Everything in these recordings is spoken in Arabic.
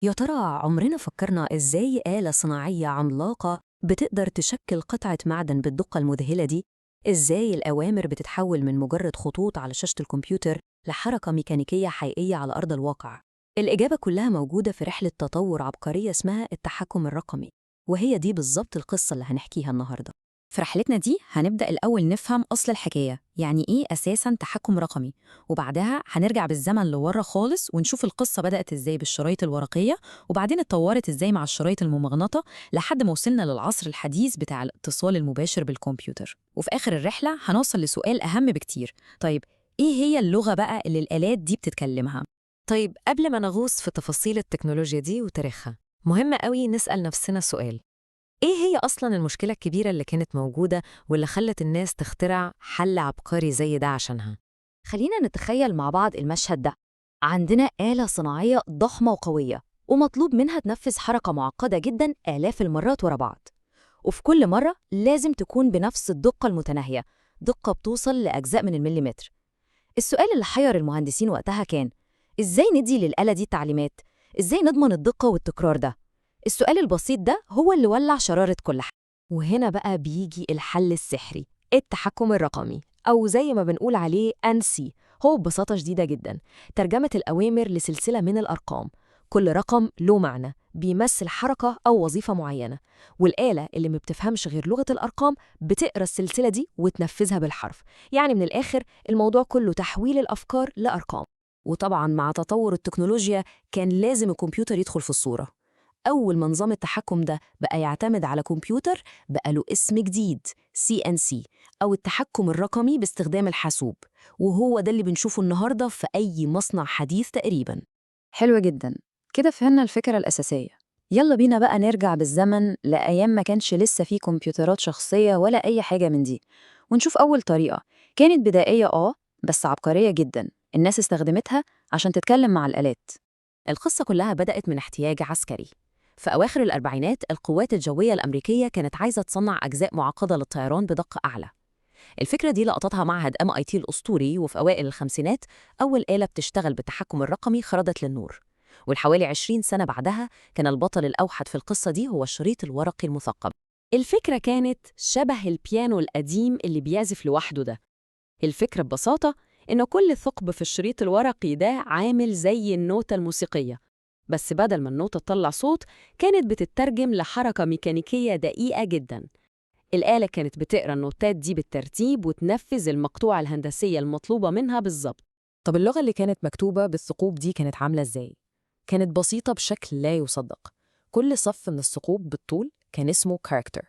يا ترى عمرنا فكرنا إزاي آلة صناعية عملاقة بتقدر تشكل قطعة معدن بالدقة المذهلة دي؟ إزاي الأوامر بتتحول من مجرد خطوط على شاشة الكمبيوتر لحركة ميكانيكية حقيقية على أرض الواقع؟ الإجابة كلها موجودة في رحلة تطور عبقرية اسمها التحكم الرقمي، وهي دي بالظبط القصة اللي هنحكيها النهاردة. في رحلتنا دي هنبدأ الأول نفهم أصل الحكاية، يعني إيه أساساً تحكم رقمي، وبعدها هنرجع بالزمن لورا خالص ونشوف القصة بدأت إزاي بالشرايط الورقية، وبعدين اتطورت إزاي مع الشرايط الممغنطة لحد ما وصلنا للعصر الحديث بتاع الاتصال المباشر بالكمبيوتر. وفي آخر الرحلة هنوصل لسؤال أهم بكتير: طيب إيه هي اللغة بقى اللي الآلات دي بتتكلمها؟ طيب قبل ما نغوص في تفاصيل التكنولوجيا دي وتاريخها، مهم قوي نسأل نفسنا سؤال: إيه هي أصلاً المشكلة الكبيرة اللي كانت موجودة واللي خلت الناس تخترع حل عبقري زي ده عشانها؟ خلينا نتخيل مع بعض المشهد ده. عندنا آلة صناعية ضخمة وقوية، ومطلوب منها تنفذ حركة معقدة جدا آلاف المرات ورا بعض، وفي كل مرة لازم تكون بنفس الدقة المتناهية، دقة بتوصل لأجزاء من المليمتر. السؤال اللي حير المهندسين وقتها كان: إزاي ندي للآلة دي تعليمات؟ إزاي نضمن الدقة والتكرار ده؟ السؤال البسيط ده هو اللي ولع شرارة كل حاجة. وهنا بقى بيجي الحل السحري: التحكم الرقمي، أو زي ما بنقول عليه أنسي. هو ببساطة شديدة جدا ترجمة الأوامر لسلسلة من الأرقام، كل رقم له معنى بيمثل حركة أو وظيفة معينة، والآلة اللي ما بتفهمش غير لغة الأرقام بتقرأ السلسلة دي وتنفذها بالحرف. يعني من الآخر الموضوع كله تحويل الأفكار لأرقام. وطبعاً مع تطور التكنولوجيا كان لازم الكمبيوتر يدخل في الصورة. أول ما نظام التحكم ده بقى يعتمد على كمبيوتر بقى له اسم جديد: CNC، أو التحكم الرقمي باستخدام الحاسوب، وهو ده اللي بنشوفه النهاردة في أي مصنع حديث تقريباً. حلوة جدا، كده فهمنا الفكرة الأساسية. يلا بينا بقى نرجع بالزمن لأيام ما كانش لسه فيه كمبيوترات شخصية ولا أي حاجة من دي، ونشوف أول طريقة كانت بدائية بس عبقرية جدا الناس استخدمتها عشان تتكلم مع الآلات. القصة كلها بدأت من احتياج عسكري. في أواخر الأربعينات القوات الجوية الأمريكية كانت عايزة تصنع أجزاء معقدة للطيران بدقة أعلى. الفكرة دي لقطتها معهد MIT الأسطوري، وفي أوائل الخمسينات أول آلة بتشتغل بالتحكم الرقمي خرجت للنور. والحوالي 20 سنة بعدها كان البطل الأوحد في القصة دي هو الشريط الورقي المثقب. الفكرة كانت شبه البيانو القديم اللي بيعزف لوحده ده. الفكرة ببساطة إن كل ثقب في الشريط الورقي ده عامل زي النوتة الموسيقية، بس بدل ما النوتة تطلع صوت كانت بتترجم لحركة ميكانيكية دقيقة جداً. الآلة كانت بتقرأ النوتات دي بالترتيب وتنفذ المقطوعة الهندسية المطلوبة منها بالظبط. طب اللغة اللي كانت مكتوبة بالثقوب دي كانت عاملة إزاي؟ كانت بسيطة بشكل لا يصدق. كل صف من الثقوب بالطول كان اسمه character.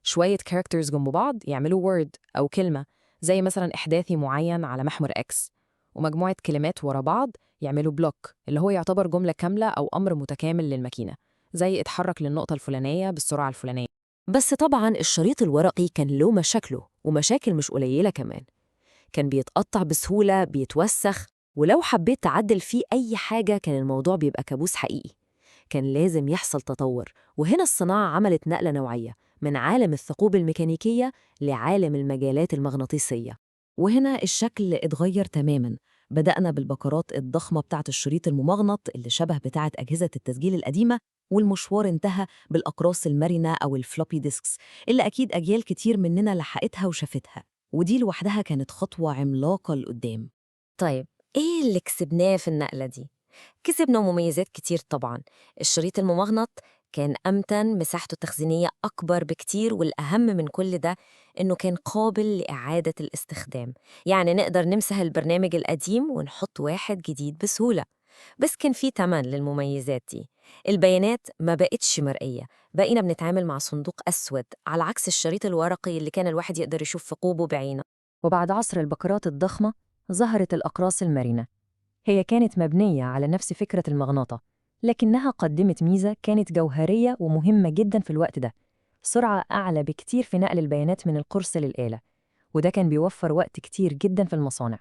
شوية characters جنب بعض يعملوا word أو كلمة، زي مثلا إحداثي معين على محور X، ومجموعة كلمات ورا بعض يعملوا block اللي هو يعتبر جملة كاملة أو أمر متكامل للماكينة، زي اتحرك للنقطة الفلانية بالسرعة الفلانية. بس طبعاً الشريط الورقي كان له مشاكله، ومشاكل مش قليلة كمان. كان بيتقطع بسهولة، بيتوسخ، ولو حبيت تعدل فيه أي حاجة كان الموضوع بيبقى كابوس حقيقي. كان لازم يحصل تطور، وهنا الصناعة عملت نقلة نوعية من عالم الثقوب الميكانيكية لعالم المجالات المغناطيسية. وهنا الشكل اتغير تماماً. بدأنا بالبكرات الضخمة بتاعة الشريط الممغنط اللي شبه بتاعة أجهزة التسجيل القديمة، والمشوار انتهى بالأقراص المرنة أو الفلوبي ديسكس اللي أكيد أجيال كتير مننا لحقتها وشافتها، ودي لوحدها كانت خطوة عملاقة لقدام. طيب إيه اللي كسبناه في النقلة دي؟ كسبنا مميزات كتير طبعاً. الشريط الممغنط كان أمتن، مساحته التخزينية أكبر بكتير، والأهم من كل ده إنه كان قابل لإعادة الاستخدام. يعني نقدر نمسح البرنامج القديم ونحط واحد جديد بسهولة. بس كان في تمن للمميزات دي: البيانات ما بقتش مرئية، بقينا بنتعامل مع صندوق أسود على عكس الشريط الورقي اللي كان الواحد يقدر يشوف ثقوبه بعينه. وبعد عصر البكرات الضخمة ظهرت الأقراص المرنة. هي كانت مبنية على نفس فكرة المغناطة، لكنها قدمت ميزة كانت جوهرية ومهمة جدا في الوقت ده: سرعة أعلى بكتير في نقل البيانات من القرص للآلة، وده كان بيوفر وقت كتير جدا في المصانع.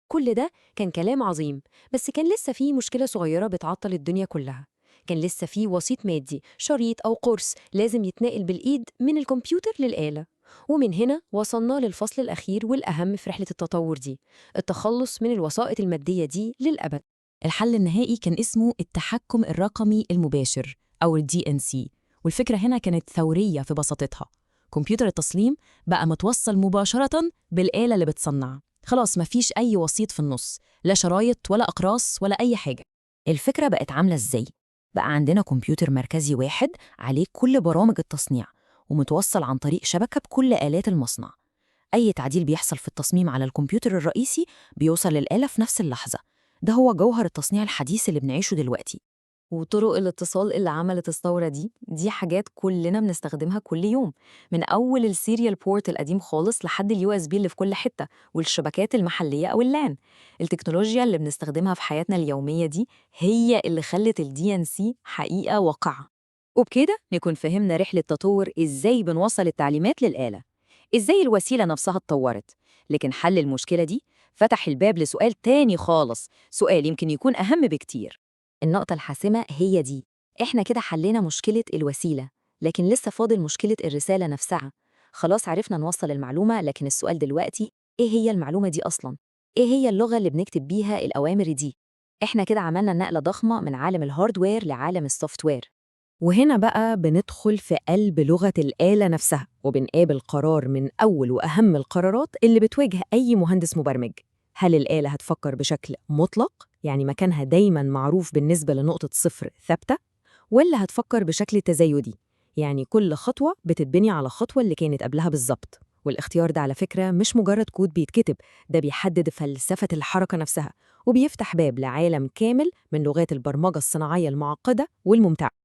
كل ده كان كلام عظيم، بس كان لسه فيه مشكلة صغيرة بتعطل الدنيا كلها. كان لسه فيه وسيط مادي، شريط أو قرص لازم يتنقل بالإيد من الكمبيوتر للآلة. ومن هنا وصلنا للفصل الأخير والأهم في رحلة التطور دي: التخلص من الوسائط المادية دي للأبد. الحل النهائي كان اسمه التحكم الرقمي المباشر أو ال DNC، والفكرة هنا كانت ثورية في بساطتها. كمبيوتر التصميم بقى متوصل مباشرة بالآلة اللي بتصنع، خلاص مفيش أي وسيط في النص، لا شرايط ولا أقراص ولا أي حاجة. الفكرة بقت عاملة إزاي؟ بقى عندنا كمبيوتر مركزي واحد عليه كل برامج التصنيع ومتوصل عن طريق شبكة بكل آلات المصنع. أي تعديل بيحصل في التصميم على الكمبيوتر الرئيسي بيوصل للآلة في نفس اللحظة. ده هو جوهر التصنيع الحديث اللي بنعيشه دلوقتي. وطرق الاتصال اللي عملت الثورة دي حاجات كلنا بنستخدمها كل يوم، من أول السيريال بورت القديم خالص لحد اليو اس بي اللي في كل حتة والشبكات المحلية أو اللان. التكنولوجيا اللي بنستخدمها في حياتنا اليومية دي هي اللي خلت الدي ان سي حقيقة واقعة. وبكده نكون فهمنا رحلة تطور إزاي بنوصل التعليمات للآلة، إزاي الوسيلة نفسها اتطورت، لكن حل المشكلة دي فتح الباب لسؤال تاني خالص، سؤال يمكن يكون أهم بكتير. النقطة الحاسمة هي دي، إحنا كده حلينا مشكلة الوسيلة، لكن لسه فاضل مشكلة الرسالة نفسها. خلاص عرفنا نوصل المعلومة، لكن السؤال دلوقتي إيه هي المعلومة دي أصلاً؟ إيه هي اللغة اللي بنكتب بيها الأوامر دي؟ إحنا كده عملنا نقلة ضخمة من عالم الهاردوير لعالم السوفتوير. وهنا بقى بندخل في قلب لغة الآلة نفسها، وبنقابل قرار من أول وأهم القرارات اللي بتواجه أي مهندس مبرمج. هل الآلة هتفكر بشكل مطلق، يعني مكانها دايماً معروف بالنسبة لنقطة صفر ثابتة، ولا هتفكر بشكل تزايدي، يعني كل خطوة بتتبني على الخطوة اللي كانت قبلها بالظبط؟ والاختيار ده على فكرة مش مجرد كود بيتكتب، ده بيحدد فلسفة الحركة نفسها، وبيفتح باب لعالم كامل من لغات البرمجة الصناعية المعقدة والممتعة.